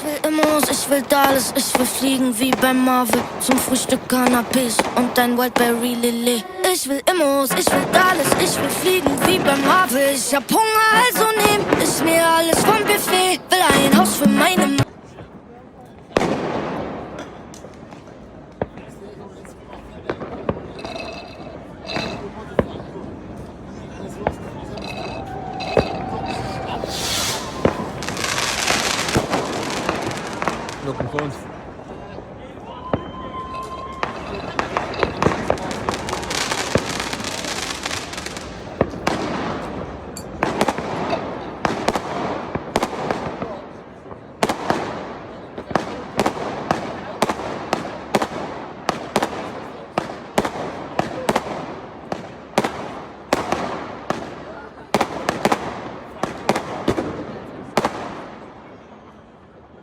will Immos, ich will Dallas, ich will fliegen wie beim Marvel. Zum Frühstück Cannabis und ein Wildberry Lilly. Ich will Immos, ich will Dallas, ich will fliegen wie beim Marvel. Ich hab Hunger, also nehm ich mir alles vom Buffet. Will ein Haus für meine Ma Looking for